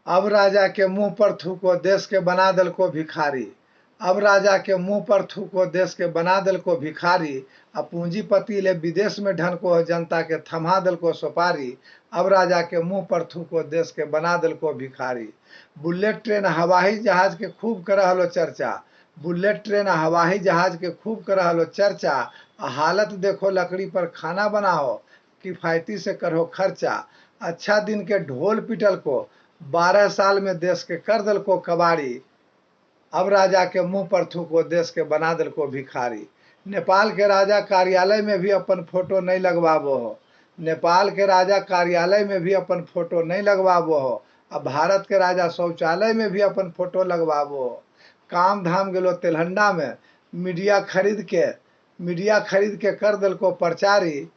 अब राजा के मुंह पर थूको, देश के बना दल को भिखारी। अब राजा के मुंह पर थूको, देश के बना दल को भिखारी। अब पूंजीपति ले विदेश में ढन को, जनता के थमा दल को सुपारी। अब राजा के मुंह पर थूको, देश के बना दल को भिखारी। बुलेट ट्रेन हवाई जहाज के खूब कर रहलो चर्चा। बुलेट ट्रेन हवाई जहाज के खूब कर रहलो चर्चा। हालत देखो लकड़ी पर खाना बनाओ, किफायती से करो खर्चा। अच्छा दिन के ढोल पिटल को, 12 साल में देश के कर दल को कबाड़ी। अब राजा के मुंह पर थूको, देश के बना दल को भिखारी। नेपाल के राजा कार्यालय में भी अपन फोटो नहीं लगवाबो हो। नेपाल के राजा कार्यालय में भी अपन फोटो नहीं लगवाबो हो। अब भारत के राजा शौचालय में भी अपन फोटो लगवाबो हो। काम धाम गेलो तेलहंडा में, मीडिया खरीद के कर दल को प्रचारी।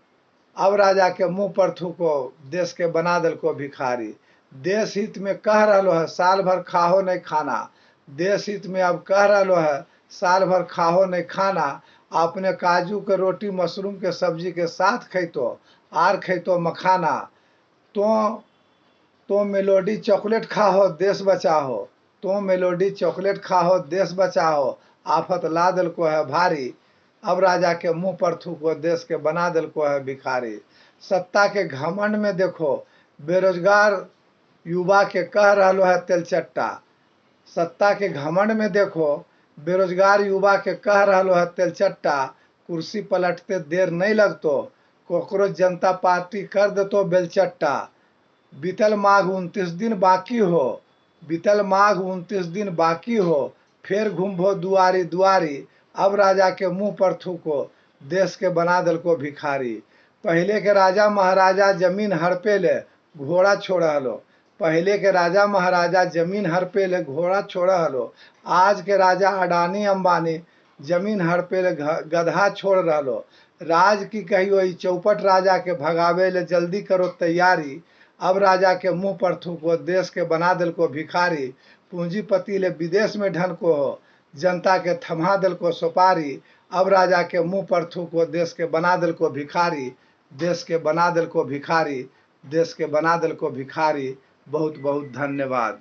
अब राजा के मुंह पर थूको, देश के बना दल को भिखारी। देश हित में कह रहा है, साल भर खाहो नहीं खाना। देश हित में अब कह रहा है, साल भर खाहो नहीं खाना। अपने काजू के रोटी मशरूम के सब्जी के साथ खैतो, आर खैतो मखाना। तो मेलोडी चॉकलेट खाहो, देश बचाओ। तो मेलोडी चॉकलेट खाहो, देश बचाओ। आफत ला दल को है भारी। अब राजा के मुंह पर थूको, देश के बना दल को है भिखारी। सत्ता के घमंड में देखो, बेरोजगार युवा के कह रहा है तेलचट्टा। सत्ता के घमंड में देखो, बेरोजगार युवा के कह रहा है तेलचट्टा। कुर्सी पलटते देर नहीं लगतो, कॉकरोच जनता पार्टी कर देतो बेलचट्टा। बीतल माघ 29 दिन बाकी हो, बीतल माघ 29 दिन बाकी हो। फिर घूमभो दुआरी दुआरी। अब राजा के मुंह पर थूको, देश के बना दल को भिखारी। पहले के राजा महाराजा जमीन हड़पे ले, घोड़ा छोड़ हलो। पहले के राजा महाराजा जमीन हड़पे ले, घोड़ा छोड़ हलो। आज के राजा अडानी अंबानी जमीन हड़पे ले, गधा छोड़ रहलो। राज की कहियो ई चौपट राजा के भगावे ले, जल्दी करो तैयारी। अब राजा के मुंह पर थूको, देश के बना दल को भिखारी। पूंजीपति ले विदेश में ढन को हो, जनता के थमा दल को सुपारी। अब राजा के मुंह पर थूको, देश के बना दल को भिखारी। देश के बना दल को भिखारी। देश के बना दल को भिखारी। बहुत बहुत धन्यवाद।